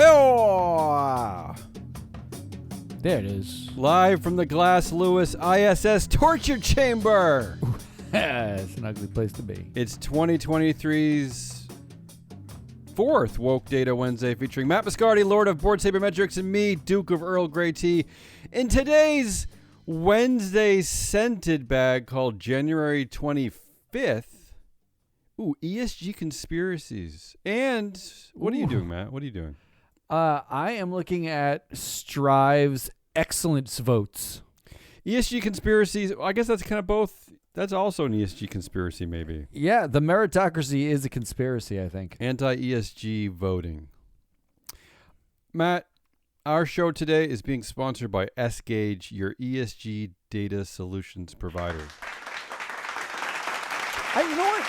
Hell! There it is. Live from the Glass Lewis ISS torture chamber. It's an ugly place to be. It's 2023's fourth Woke Data Wednesday featuring Matt Biscardi, Lord of Board Sabermetrics, and me, Duke of Earl Grey Tea. In today's Wednesday scented bag called January 25th, ESG conspiracies. And what are you doing, Matt? What are you doing? I am looking at Strive's excellence votes. ESG conspiracies, I guess that's kind of both. That's also an ESG conspiracy, maybe. Yeah, the meritocracy is a conspiracy, I think. Anti-ESG voting. Matt, our show today is being sponsored by S-Gage, your ESG data solutions provider. You know what?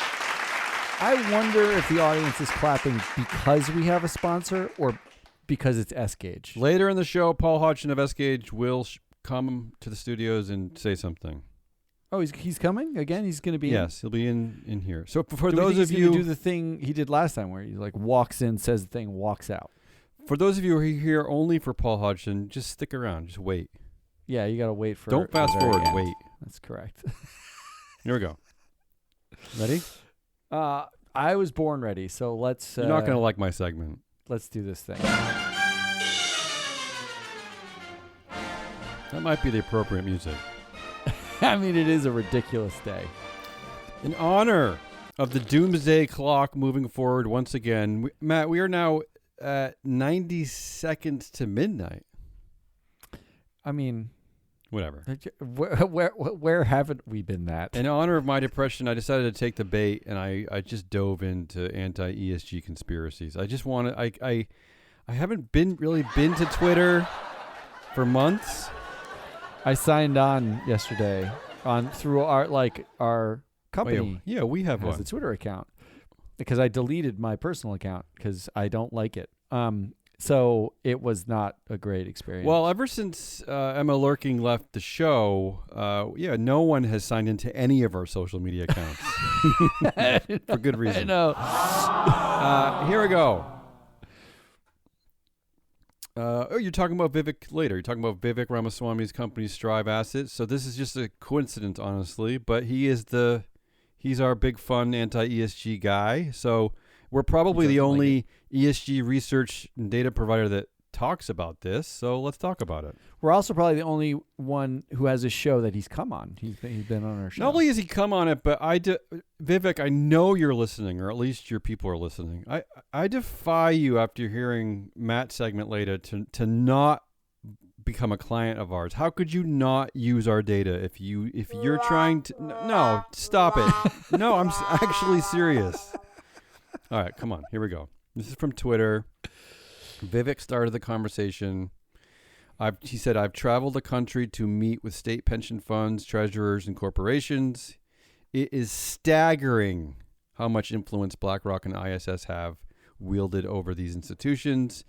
I wonder if the audience is clapping because we have a sponsor or because it's S-Gage. Later in the show, Paul Hodgson of S-Gage will come to the studios and say something. Oh, he's coming again? He's going to be Yes, he'll be in here. So for do those of you... do the thing he did last time where he like walks in, says the thing, walks out. For those of you who are here only for Paul Hodgson, just stick around. Just wait. Yeah, you got to wait for... Don't fast forward. Wait. That's correct. Here we go. Ready? I was born ready, so let's... You're not going to like my segment. Let's do this thing. That might be the appropriate music. I mean, it is a ridiculous day. In honor of the doomsday clock moving forward once again, Matt, we are now at 90 seconds to midnight. I mean... Whatever. Where haven't we been that? In honor of my depression, I decided to take the bait, and I just dove into anti-ESG conspiracies. I just want to... I haven't really been to Twitter for months. I signed on yesterday through our company. Yeah, we have has a Twitter account because I deleted my personal account because I don't like it. So it was not a great experience. Well, ever since Emma Lurking left the show, no one has signed into any of our social media accounts for good reason. I know. Here we go. You're talking about Vivek later. You're talking about Vivek Ramaswamy's company Strive Assets. So this is just a coincidence, honestly. But he's our big fun anti-ESG guy. So we're probably the only ESG research and data provider that talks about this. So let's talk about it. We're also probably the only one who has a show that he's come on. He's been on our show. Not only has he come on it, but Vivek, I know you're listening, or at least your people are listening. I defy you after hearing Matt's segment later to not become a client of ours. How could you not use our data if you're trying to? No, stop it. No, I'm actually serious. All right, come on. Here we go. This is from Twitter. Vivek started the conversation. He said, I've traveled the country to meet with state pension funds, treasurers, and corporations. It is staggering how much influence BlackRock and ISS have wielded over these institutions.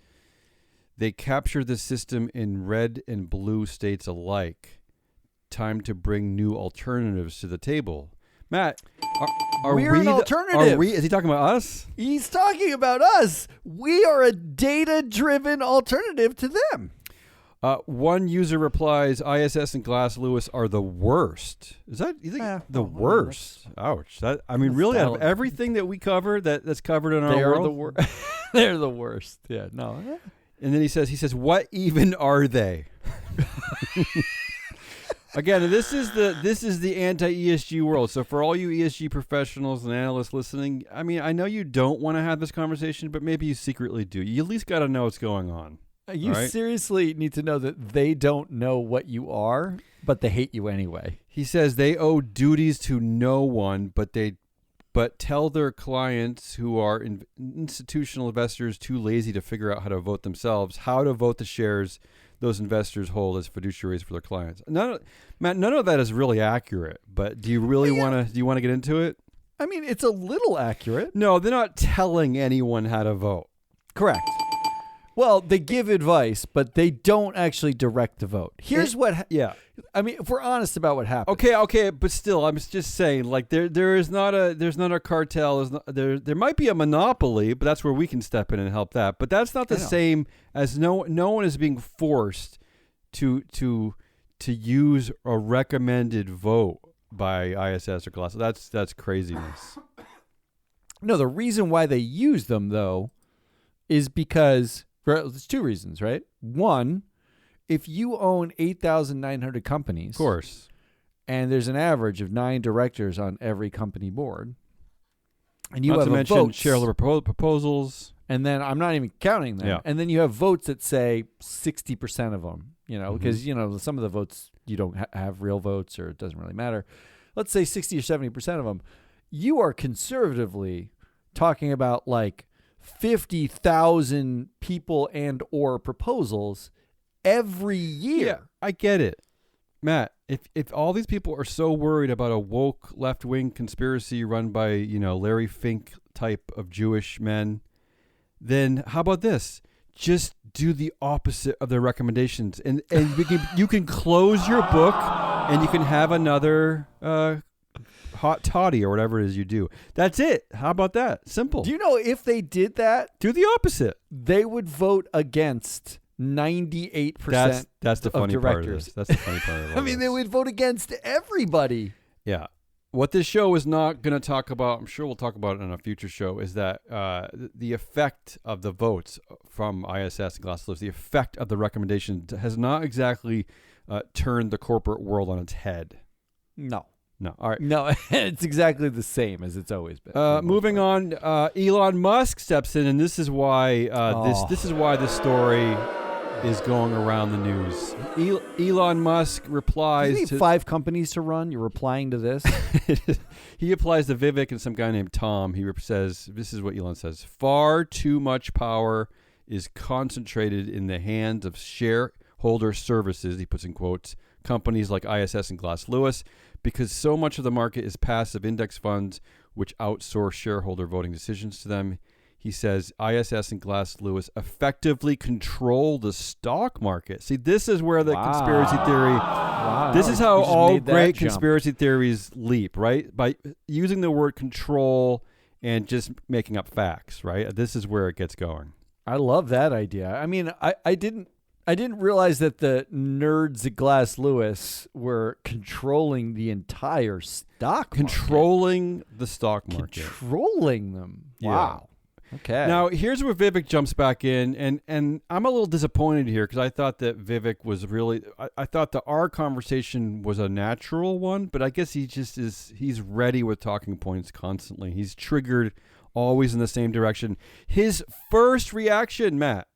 They capture the system in red and blue states alike. Time to bring new alternatives to the table. Matt, we're an alternative. Is he talking about us? He's talking about us. We are a data-driven alternative to them. One user replies, ISS and Glass Lewis are the worst. Is that you think the worst? Ouch. Really, out of everything that we cover that's covered in our world? They're the worst. Yeah, no. And then he says, what even are they? Again, this is the anti-ESG world. So for all you ESG professionals and analysts listening, I mean, I know you don't want to have this conversation, but maybe you secretly do. You at least got to know what's going on. You seriously need to know that they don't know what you are, but they hate you anyway. He says they owe duties to no one, but tell their clients who are institutional investors too lazy to figure out how to vote themselves, how to vote the shares those investors hold as fiduciaries for their clients. Matt, none of that is really accurate, but do you really want to get into it? I mean, it's a little accurate. No, they're not telling anyone how to vote. Correct. Well, they give advice, but they don't actually direct the vote. Here's what. Yeah. I mean, if we're honest about what happened. Okay, but still, I'm just saying, like there's not a cartel. There might be a monopoly, but that's where we can step in and help that. But that's not the same as no one is being forced to use a recommended vote by ISS or Glass. That's craziness. No, the reason why they use them though is because there's two reasons, right? One, if you own 8,900 companies, Of course. and there's an average of 9 directors on every company board, and you Not have to mention votes, shareholder proposals, and then I'm not even counting them, Yeah. and then you have votes that say 60% of them, because some of the votes you don't have real votes, or it doesn't really matter. Let's say 60 or 70% of them. You are conservatively talking about like 50,000 people and or proposals every year. Yeah, I get it, Matt. If all these people are so worried about a woke left-wing conspiracy run by Larry Fink type of Jewish men, then how about this? Just do the opposite of their recommendations, and you can close your book, and you can have another hot toddy or whatever it is you do. That's it. How about that? Simple. Do you know if they did that, Do the opposite. they would vote against 98% That's the of funny part of directors. this. That's the funny part of I mean, they this. would vote against everybody. Yeah. What this show is not going to talk about, I'm sure we'll talk about it in a future show, is that the effect of the votes from ISS and Glass Lewis, the effect of the recommendation has not exactly turned the corporate world on its head. No. No. All right. No, it's exactly the same as it's always been. Moving on, Elon Musk steps in, and this is why this is why this story is going around the news. Elon Musk replies You need to 5 companies to run. You're replying to this. He applies to Vivek and some guy named Tom. He says, this is what Elon says: far too much power is concentrated in the hands of shareholder services, he puts in quotes, companies like ISS and Glass Lewis, because so much of the market is passive index funds which outsource shareholder voting decisions to them. He says ISS and Glass Lewis effectively control the stock market. See, this is where the conspiracy theory, this is how all great conspiracy theories leap, right? By using the word control and just making up facts, right? This is where it gets going. I love that idea. I mean, I didn't realize that the nerds at Glass Lewis were controlling the entire stock market. Controlling the stock market. Controlling them. Yeah. Wow. Okay. Now, here's where Vivek jumps back in, and I'm a little disappointed here because I thought that Vivek was really, I thought that our conversation was a natural one, but I guess he's ready with talking points constantly. He's triggered always in the same direction. His first reaction, Matt,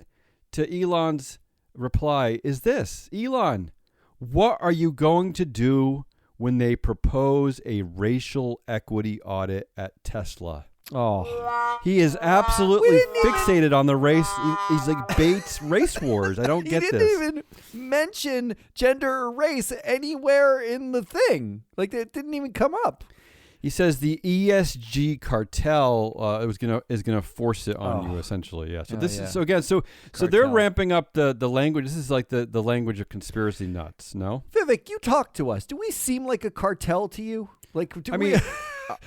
to Elon's reply is this: Elon, what are you going to do when they propose a racial equity audit at Tesla? Oh, he is absolutely fixated on the race. He's like Bates race wars. I don't get this. He didn't even mention gender or race anywhere in the thing. Like, it didn't even come up. He says the ESG cartel is gonna force it on you, essentially. Yeah. So so they're ramping up the language. This is like the language of conspiracy nuts. No, Vivek, you talk to us. Do we seem like a cartel to you? Like,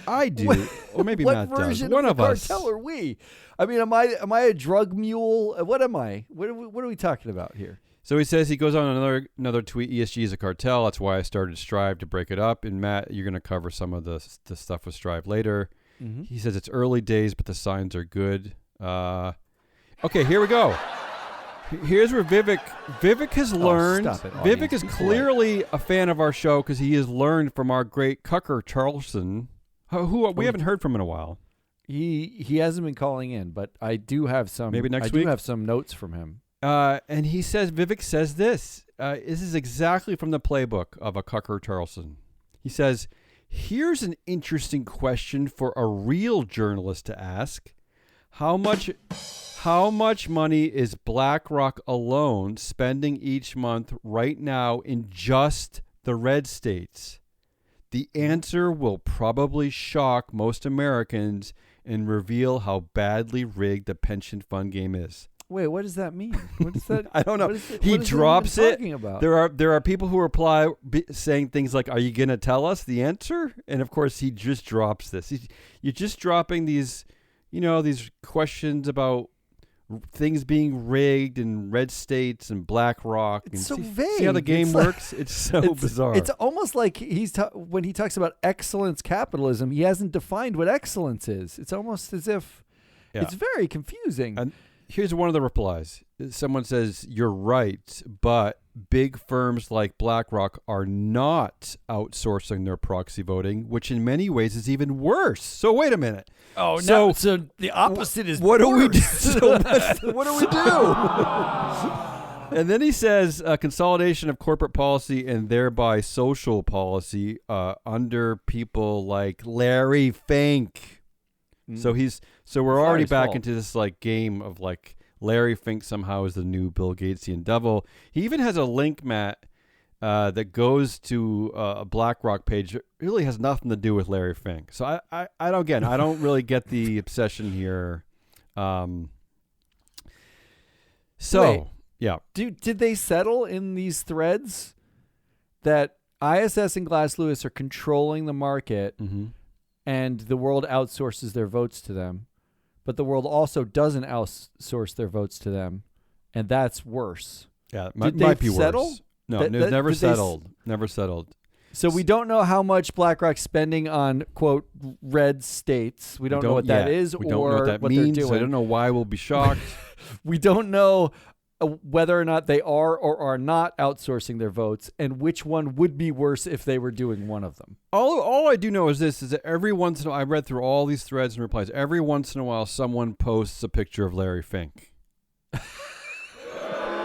I do, or maybe Matt does. What version One of of the us. cartel are we? I mean, am I a drug mule? What am I? What are we talking about here? So he says, he goes on another tweet, ESG is a cartel. That's why I started Strive to break it up. And Matt, you're going to cover some of the stuff with Strive later. Mm-hmm. He says it's early days, but the signs are good. Okay, here we go. Here's where Vivek has learned. Stop it, Vivek is clearly a fan of our show because he has learned from our great Tucker Charlson, who we haven't heard from in a while. He hasn't been calling in, but I do have some. Maybe next week. I do have some notes from him. And Vivek says this. This is exactly from the playbook of a Tucker Charlson. He says, here's an interesting question for a real journalist to ask. How much money is BlackRock alone spending each month right now in just the red states? The answer will probably shock most Americans and reveal how badly rigged the pension fund game is. Wait, what does that mean? What is that? I don't know. What is He what is drops even it. talking about? There are people who reply saying things like, "Are you going to tell us the answer?" And of course, he just drops this. You're just dropping these, these questions about things being rigged in red states and BlackRock. It's and so see vague. how the game It's works? It's so bizarre. It's almost like when he talks about excellence capitalism, he hasn't defined what excellence is. It's almost as if it's very confusing. And here's one of the replies. Someone says, "You're right, but big firms like BlackRock are not outsourcing their proxy voting, which in many ways is even worse." So wait a minute. Oh, so the opposite is what do we do? What do we do? And then he says, consolidation of corporate policy and thereby social policy under people like Larry Fink. So we're already back into this like game of like Larry Fink somehow is the new Bill Gatesian devil. He even has a link, Matt, that goes to a BlackRock page. It really has nothing to do with Larry Fink. So I don't really get the obsession here. Wait. Yeah. Did they settle in these threads that ISS and Glass Lewis are controlling the market and the world outsources their votes to them, but the world also doesn't outsource their votes to them, and that's worse? Yeah, it Did might they be settle? worse. No, never settled. Never settled. So we don't know how much BlackRock's spending on, quote, red states. We don't know what that is we or don't know what that what means. they're doing. I don't know why we'll be shocked. We don't know whether or not they are or are not outsourcing their votes, and which one would be worse if they were doing one of them. All I do know is this, is that every once in a while, I read through all these threads and replies, every once in a while someone posts a picture of Larry Fink.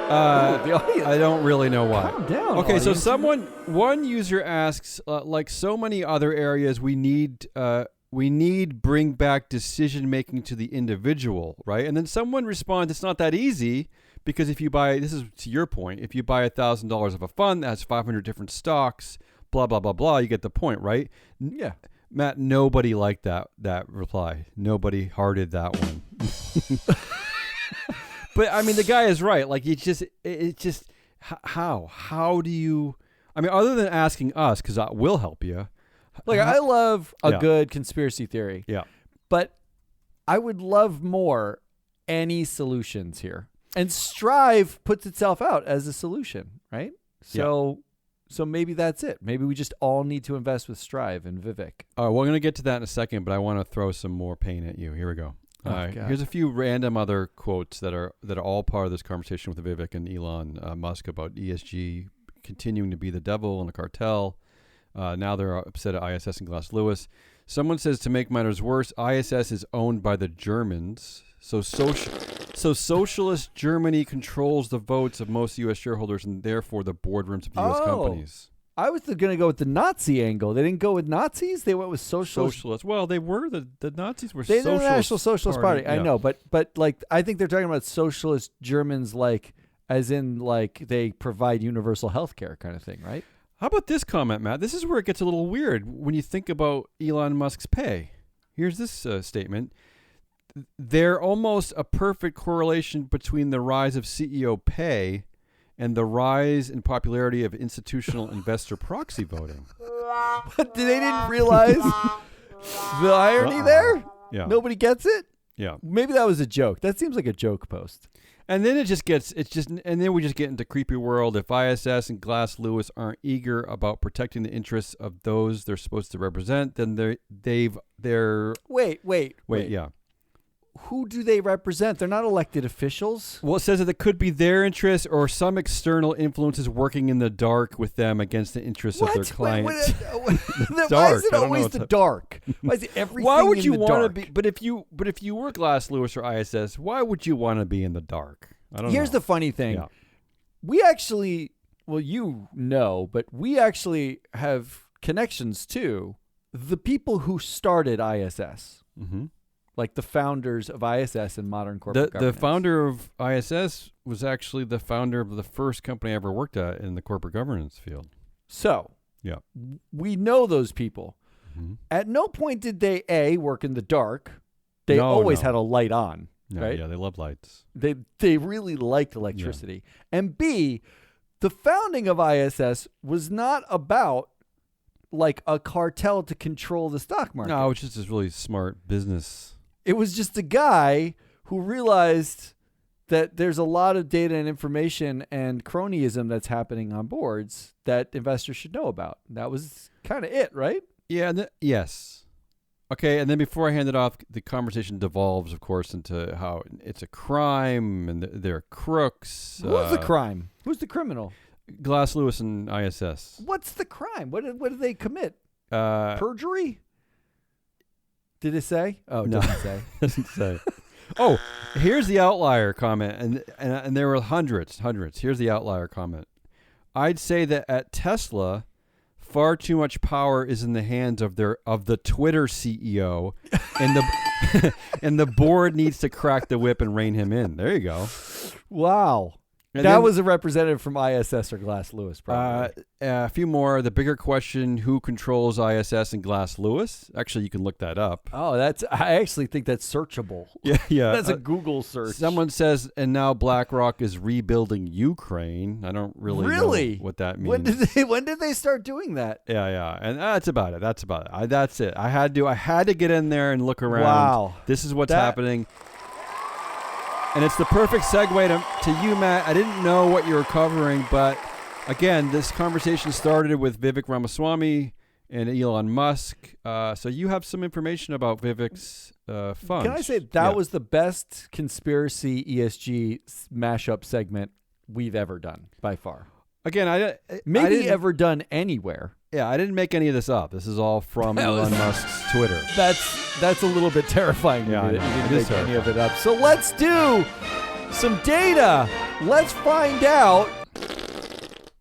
I don't really know why. Calm down. Okay, audience. so one user asks, like so many other areas, we need bring back decision making to the individual, right? And then someone responds, it's not that easy, because if you buy, this is to your point, if you buy $1,000 of a fund that has 500 different stocks, blah blah blah blah, you get the point, right? Yeah. Matt, nobody liked that reply. Nobody hearted that one. But I mean, the guy is right. Like it's just how do you? I mean, other than asking us, because we'll help you. Look, I love a good conspiracy theory. Yeah, but I would love more any solutions here. And Strive puts itself out as a solution, right? So maybe that's it. Maybe we just all need to invest with Strive and Vivek. All right, we're going to get to that in a second, but I want to throw some more pain at you. Here we go. Here's a few random other quotes that are all part of this conversation with Vivek and Elon Musk about ESG continuing to be the devil and the cartel. Now they're upset at ISS and Glass Lewis. Someone says, to make matters worse, ISS is owned by the Germans. So socialist Germany controls the votes of most U.S. shareholders and therefore the boardrooms of U.S. companies. I was going to go with the Nazi angle. They didn't go with Nazis. They went with socialists. Well, they were the Nazis were. They're the National Socialist Party. Yeah. I know, but like I think they're talking about socialist Germans, like as in like they provide universal health care kind of thing, right? How about this comment, Matt? This is where it gets a little weird when you think about Elon Musk's pay. Here's this statement. They're almost a perfect correlation between the rise of CEO pay and the rise in popularity of institutional investor proxy voting. They didn't realize the irony there? Yeah. Nobody gets it? Yeah. Maybe that was a joke. That seems like a joke post. And then and then we just get into creepy world. If ISS and Glass Lewis aren't eager about protecting the interests of those they're supposed to represent, then they're Wait. Yeah. Who do they represent? They're not elected officials. Well, it says that it could be their interests or some external influences working in the dark with them against the interests of their clients. Why is it always the dark? Why is it everything Why would you want to be? But if you were Glass Lewis or ISS, why would you want to be in the dark? I don't know. Here's the funny thing. Yeah. We actually, but we actually have connections to the people who started ISS. Mm-hmm. Like the founders of ISS and modern corporate governance. The founder of ISS was actually the founder of the first company I ever worked at in the corporate governance field. So, yeah, we know those people. Mm-hmm. At no point did they, A, work in the dark. They always had a light on. right? Yeah, they love lights. They really liked electricity. And B, the founding of ISS was not about like a cartel to control the stock market. No, it's just this really smart business. It was just a guy who realized that there's a lot of data and information and cronyism that's happening on boards that investors should know about. That was kind of it, right? Yeah, yes. Okay, and then before I hand it off, the conversation devolves, of course, into how it's a crime and they're crooks. Who's the crime? Who's the criminal? Glass Lewis and ISS. What's the crime? What did they commit? Perjury? Did it say? Oh, it No. doesn't say. Doesn't say. Oh, here's the outlier comment, and there were hundreds. Here's the outlier comment. I'd say that at Tesla, far too much power is in the hands of the Twitter CEO, and and the board needs to crack the whip and rein him in. There you go. Wow. And that then- was a representative from ISS or Glass Lewis, probably. A few more. The bigger question: who controls ISS and Glass Lewis? Actually, you can look that up. I actually think that's searchable. Yeah. That's a Google search. Someone says, and now BlackRock is rebuilding Ukraine. I don't really know what that means. When did they start doing that? Yeah, and that's about it. That's it. I had to get in there and look around. Wow. This is what's happening. And it's the perfect segue to you, Matt. I didn't know what you were covering, but again, this conversation started with Vivek Ramaswamy and Elon Musk. So you have some information about Vivek's funds. Can I say that was the best conspiracy ESG mashup segment we've ever done by far? Again, Maybe ever done anywhere. Yeah, I didn't make any of this up. This is all from Elon Musk's Twitter. That's a little bit terrifying to me that you didn't make terrifying. any of it up. So let's do some data. Let's find out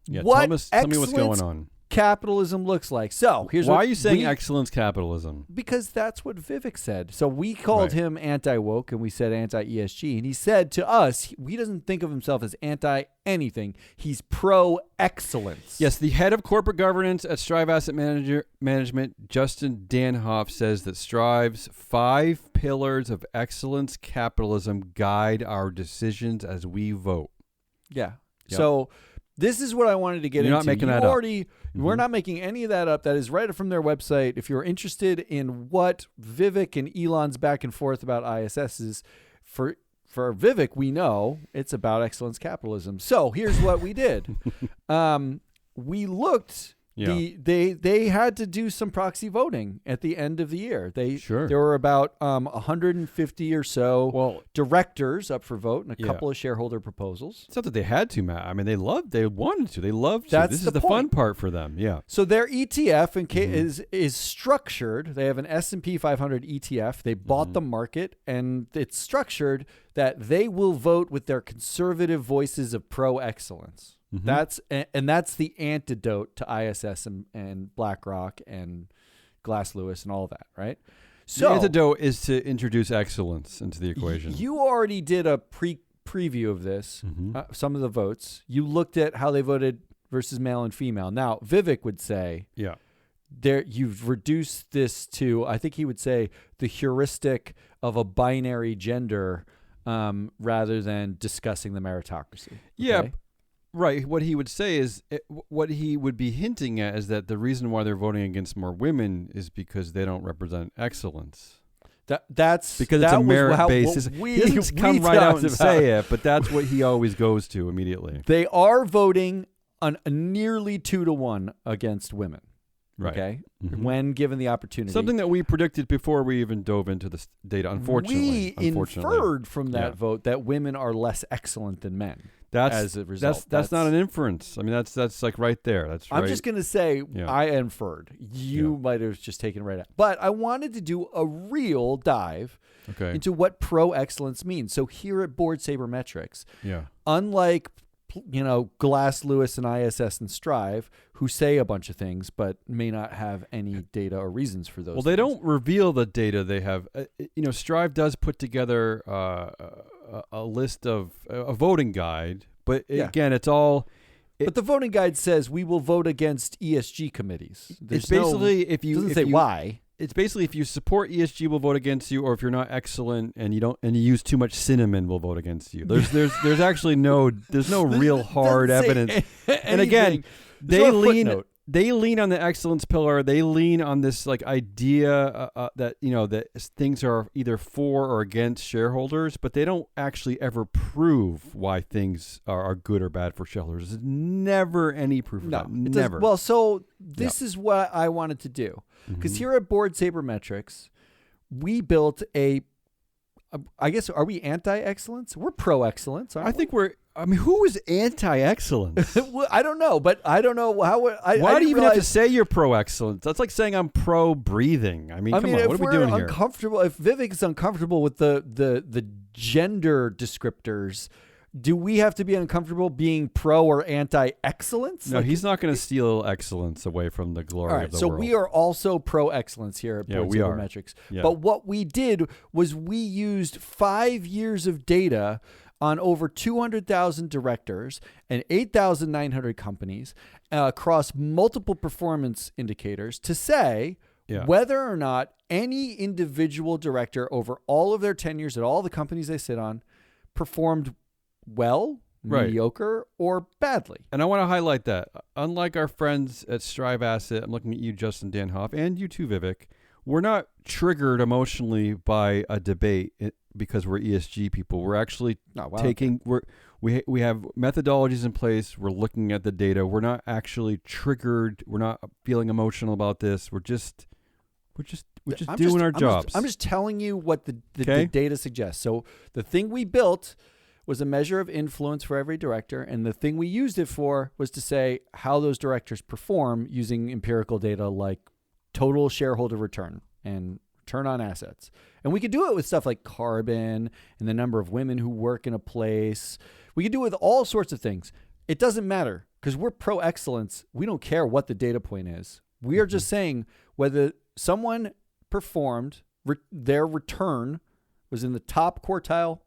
what tell me what's going on. capitalism looks like. So here's why are you saying excellence capitalism? Because that's what Vivek said. So we called him anti-woke and we said anti-ESG. And he said to us, he doesn't think of himself as anti-anything. He's pro-excellence. Yes, the head of corporate governance at Strive Asset Management, Justin Danhoff, says that Strive's 5 pillars of excellence capitalism guide our decisions as we vote. Yeah. Yep. So this is what I wanted to get into. You're not making that up. We're not making any of that up. That is right from their website. If you're interested in what Vivek and Elon's back and forth about ISS is, for Vivek, we know it's about excellence capitalism. So here's what we did. We looked. Yeah. They had to do some proxy voting at the end of the year. Sure. There were about 150 or so directors up for vote and a couple of shareholder proposals. It's not that they had to, Matt. I mean, they wanted to. They loved to. That's this the is the point. fun part for them. Yeah. So their ETF is structured. They have an S&P 500 ETF. They bought the market, and it's structured that they will vote with their conservative voices of pro-excellence. Mm-hmm. That's the antidote to ISS and BlackRock and Glass Lewis and all that, right? So the antidote is to introduce excellence into the equation. You already did a preview of this, some of the votes. You looked at how they voted versus male and female. Now, Vivek would say, you've reduced this to, I think he would say, the heuristic of a binary gender rather than discussing the meritocracy. Okay? Yeah. Right. What he would say is, what he would be hinting at is that the reason why they're voting against more women is because they don't represent excellence. That's because it's a merit basis. He doesn't come right out and say it, but that's what he always goes to immediately. They are voting on a nearly 2-to-1 against women. Right. Okay. When given the opportunity. Something that we predicted before we even dove into this data, unfortunately. We inferred from that vote that women are less excellent than men. As a result. That's not an inference. I mean, that's like right there. I'm just going to say I inferred. You might have just taken it right out. But I wanted to do a real dive into what pro-excellence means. So here at Board Sabermetrics, unlike Glass Lewis and ISS and Strive, who say a bunch of things but may not have any data or reasons for those. Well, they don't reveal the data they have. Strive does put together a list of a voting guide, but again, it's all. But the voting guide says we will vote against ESG committees. It's basically if you doesn't say why. it's basically if you support ESG, we'll vote against you, or if you're not excellent and you use too much cinnamon, we'll vote against you. There's actually no real hard evidence. And again, they lean on the excellence pillar. They lean on this like idea that that things are either for or against shareholders, but they don't actually ever prove why things are good or bad for shareholders. There's never any proof of that. Never. Well, so this is what I wanted to do, because here at Board Sabermetrics, we built I guess, are we anti-excellence? We're pro-excellence, aren't we? Who is anti-excellence? Well, I don't know, but I don't know how. Why do you even have to say you're pro-excellence? That's like saying I'm pro-breathing. Come on, what are we doing here? If Vivek is uncomfortable with the gender descriptors, do we have to be uncomfortable being pro or anti-excellence? No, he's not going to steal excellence away from the glory of the world. So we are also pro-excellence here at Board Sabermetrics. Yeah. But what we did was we used 5 years of data on over 200,000 directors and 8,900 companies across multiple performance indicators to say whether or not any individual director over all of their tenures at all the companies they sit on performed well, mediocre, or badly. And I want to highlight that. Unlike our friends at Strive Asset, I'm looking at you, Justin Danhoff, and you too, Vivek, we're not triggered emotionally by a debate because we're ESG people. We're actually we have methodologies in place. We're looking at the data. We're not actually triggered. We're not feeling emotional about this. We're just doing our jobs. I'm just telling you what the data suggests. So the thing we built was a measure of influence for every director, and the thing we used it for was to say how those directors perform using empirical data like total shareholder return and return on assets. And we could do it with stuff like carbon and the number of women who work in a place. We could do it with all sorts of things. It doesn't matter because we're pro-excellence. We don't care what the data point is. We are just saying whether someone performed, their return was in the top quartile,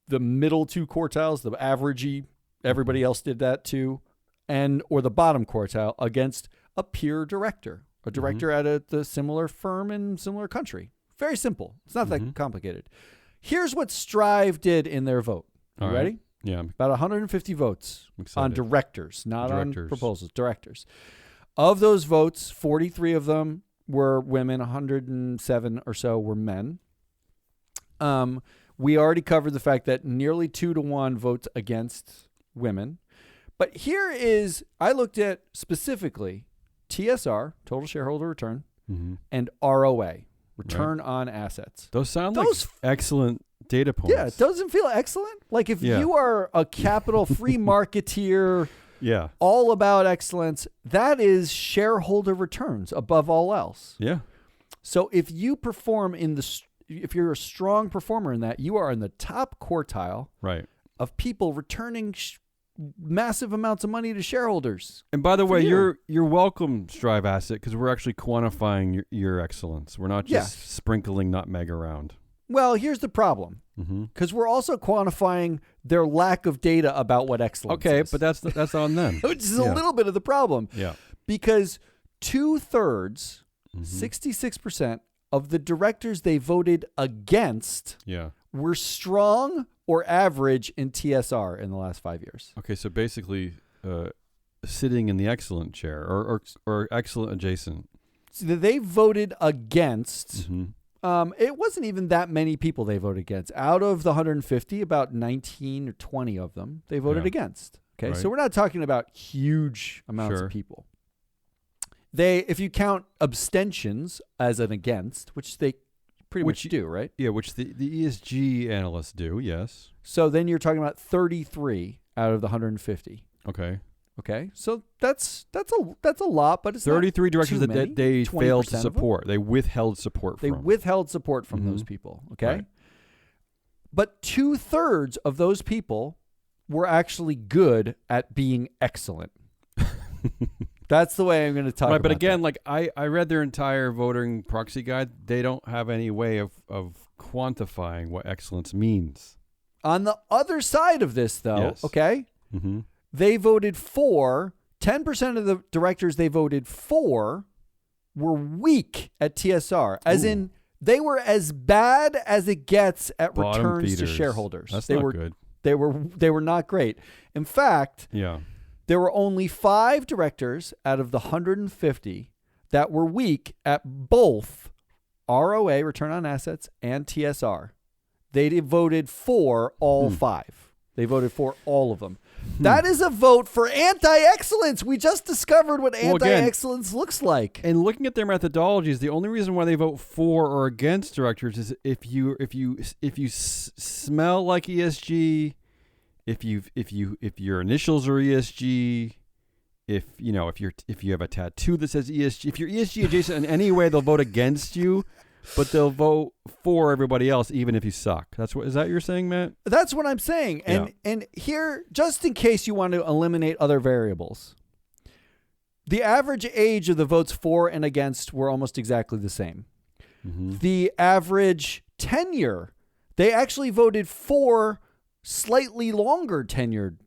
the middle two quartiles, the averagey, everybody else did that too, or the bottom quartile against a peer director, a director at a similar firm in similar country. Very simple. It's not that complicated. Here's what Strive did in their vote. You ready? Yeah. About 150 votes on directors, not on proposals, directors. Of those votes, 43 of them were women, 107 or so were men. We already covered the fact that nearly 2-to-1 votes against women. But I looked at specifically TSR, total shareholder return, and ROA, return on assets. Those sound like excellent data points. Yeah, it doesn't feel excellent. Like if you are a capital free marketeer, all about excellence, that is shareholder returns above all else. Yeah. So if you perform if you're a strong performer in that, you are in the top quartile of people returning massive amounts of money to shareholders. And by the way, you're welcome, Strive Asset, because we're actually quantifying your excellence. We're not just sprinkling nutmeg around. Well, here's the problem, because we're also quantifying their lack of data about what excellence is. Okay, but that's on them. Which is a little bit of the problem. Yeah. Because 2/3, 66%, of the directors they voted against were strong or average in TSR in the last 5 years. Okay, so basically sitting in the excellent chair or excellent adjacent. So they voted against. It wasn't even that many people they voted against. Out of the 150, about 19 or 20 of them they voted against. Okay, so we're not talking about huge amounts of people. If you count abstentions as an against, which they pretty much do, right? Yeah, which the ESG analysts do, yes. So then you're talking about 33 out of the 150. Okay. So that's a lot, but it's 33 not directors too that many. they failed to support. They withheld support from. They withheld support from those people, okay? But 2/3 of those people were actually good at being excellent. That's the way I'm going to talk about it. But again, like I read their entire voting proxy guide. They don't have any way of quantifying what excellence means. On the other side of this, though, okay, they voted for 10% of the directors they voted for were weak at TSR, as in they were as bad as it gets at Bottom returns feeders. to shareholders. That's they not were good. They were not great. In fact, Yeah. there were only 5 directors out of the 150 that were weak at both ROA, return on assets, and TSR. They voted for all 5. They voted for all of them. That is a vote for anti-excellence. We just discovered what anti-excellence looks like. And looking at their methodologies, the only reason why they vote for or against directors is if you smell like ESG, if your initials are ESG, if you have a tattoo that says ESG, if you're ESG adjacent in any way, they'll vote against you, but they'll vote for everybody else even if you suck. Is that what you're saying, Matt? That's what I'm saying. And here, just in case you want to eliminate other variables, the average age of the votes for and against were almost exactly the same. Mm-hmm. The average tenure, they actually voted for slightly longer tenured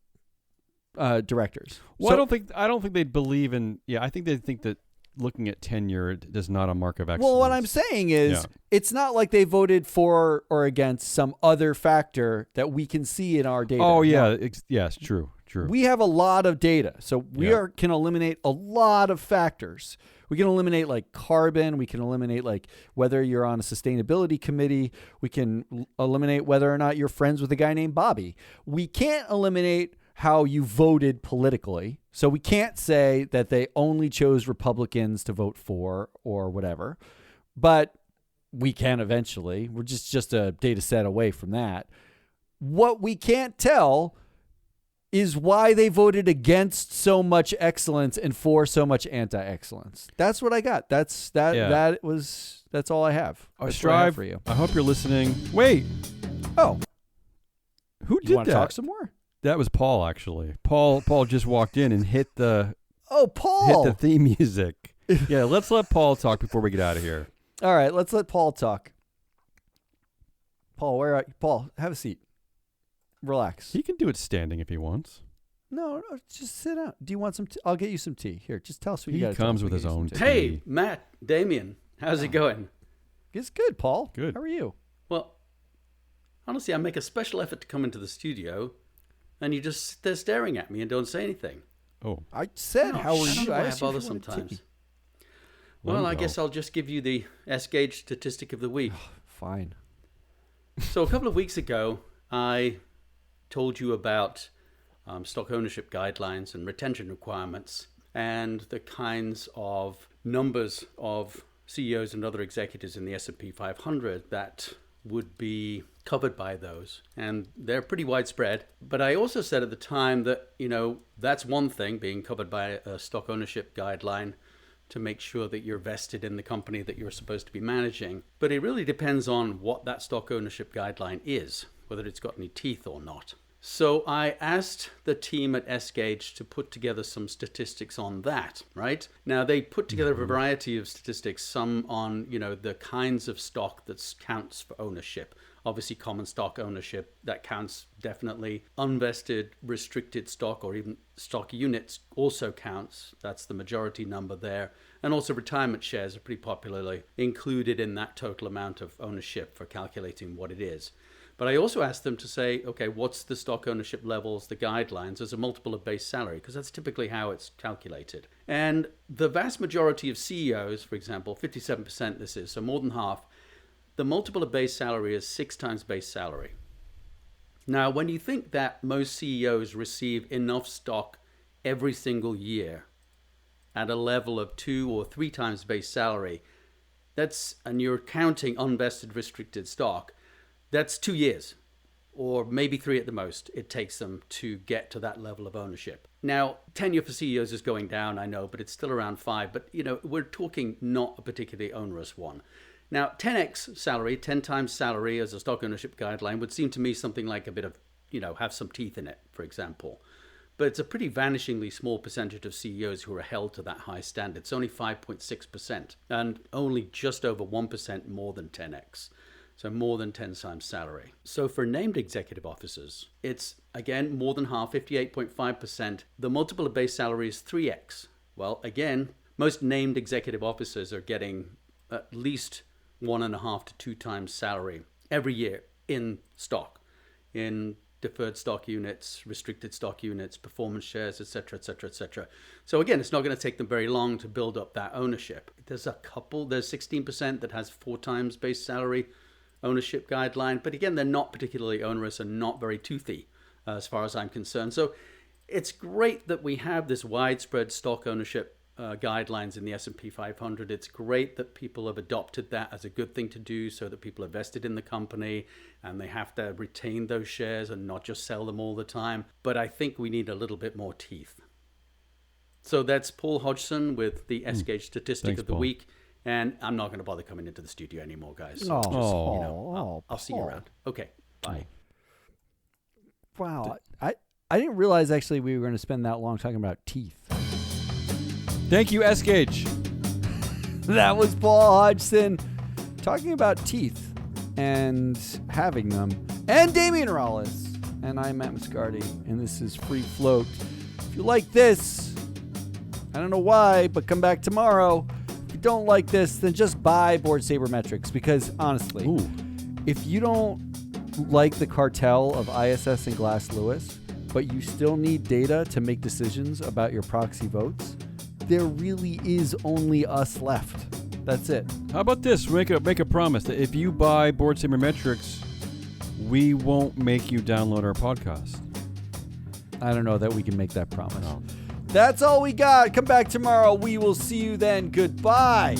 directors. Well, So- I don't think they'd believe in. Yeah, I think they think that looking at tenure is not a mark of excellence. Well, what I'm saying is it's not like they voted for or against some other factor that we can see in our data. Oh, yeah. No. Yes, true. We have a lot of data. So we can eliminate a lot of factors. We can eliminate like carbon. We can eliminate like whether you're on a sustainability committee. We can eliminate whether or not you're friends with a guy named Bobby. We can't eliminate how you voted politically. So we can't say that they only chose Republicans to vote for or whatever, but we can eventually. We're just a data set away from that. What we can't tell is why they voted against so much excellence and for so much anti-excellence. That's what I got. That's all I have. That's what I have for you. I hope you're listening. Wait. Oh. Who did You want that? to talk some more? That was Paul, actually. Paul just walked in and hit the Paul. hit the theme music. Yeah, let's let Paul talk before we get out of here. All right, let's let Paul talk. Paul, where are you? Paul, have a seat. Relax. He can do it standing if he wants. No, just sit down. Do you want some tea? I'll get you some tea. Here, just tell us what you He got. comes with his own tea. Hey, Matt, Damien, how's it going? It's good, Paul. Good. How are you? Well, honestly, I make a special effort to come into the studio, and you just sit there staring at me and don't say anything. Oh. I said, how are I don't you? know I why I asked you if bother you wanted sometimes. tea. Well, I go. guess I'll just give you the S-Gauge statistic of the week. Fine. So a couple of weeks ago, I told you about stock ownership guidelines and retention requirements and the kinds of numbers of CEOs and other executives in the S&P 500 that would be covered by those. And they're pretty widespread. But I also said at the time that, that's one thing, being covered by a stock ownership guideline to make sure that you're vested in the company that you're supposed to be managing. But it really depends on what that stock ownership guideline is, whether it's got any teeth or not. So I asked the team at S-Gauge to put together some statistics on that, right? Now, they put together a variety of statistics, some on, the kinds of stock that counts for ownership. Obviously, common stock ownership, that counts definitely. Unvested, restricted stock, or even stock units also counts. That's the majority number there. And also retirement shares are pretty popularly included in that total amount of ownership for calculating what it is. But I also asked them to say, okay, what's the stock ownership levels, the guidelines, as a multiple of base salary? Because that's typically how it's calculated. And the vast majority of CEOs, for example, 57% this is, so more than half, the multiple of base salary is 6 times base salary. Now, when you think that most CEOs receive enough stock every single year at a level of 2 or 3 times base salary, and you're counting unvested restricted stock, that's 2 years, or maybe 3 at the most, it takes them to get to that level of ownership. Now, tenure for CEOs is going down, I know, but it's still around 5. But, we're talking not a particularly onerous one. Now, 10x salary, 10 times salary as a stock ownership guideline would seem to me something like a bit of, have some teeth in it, for example. But it's a pretty vanishingly small percentage of CEOs who are held to that high standard. It's only 5.6% and only just over 1% more than 10x. So more than 10 times salary. So for named executive officers, it's, again, more than half, 58.5%. The multiple of base salary is 3x. Well, again, most named executive officers are getting at least 1.5 to 2 times salary every year in stock, in deferred stock units, restricted stock units, performance shares, etc., etc., etc. So again, it's not going to take them very long to build up that ownership. There's 16% that has 4 times base salary ownership guideline, but again, they're not particularly onerous and not very toothy as far as I'm concerned. So it's great that we have this widespread stock ownership guidelines in the S&P 500. It's great that people have adopted that as a good thing to do, so that people are vested in the company and they have to retain those shares and not just sell them all the time. But I think we need a little bit more teeth. So that's Paul Hodgson with the S-Gauge statistic Thanks, of the Paul. week. And I'm not going to bother coming into the studio anymore, guys. Oh, I'll see you Paul. around. Okay, bye. Wow. I didn't realize actually we were going to spend that long talking about teeth. Thank you, S-Gauge. That was Paul Hodgson talking about teeth and having them. And Damian Rollis. And I'm Matt Muscardi. And this is Free Float. If you like this, I don't know why, but come back tomorrow. If you don't like this, then just buy Board Sabermetrics. Because honestly, if you don't like the cartel of ISS and Glass Lewis, but you still need data to make decisions about your proxy votes, there really is only us left. That's it. How about this? Make a promise that if you buy Board Sabermetrics, we won't make you download our podcast. I don't know that we can make that promise. No. That's all we got. Come back tomorrow. We will see you then. Goodbye.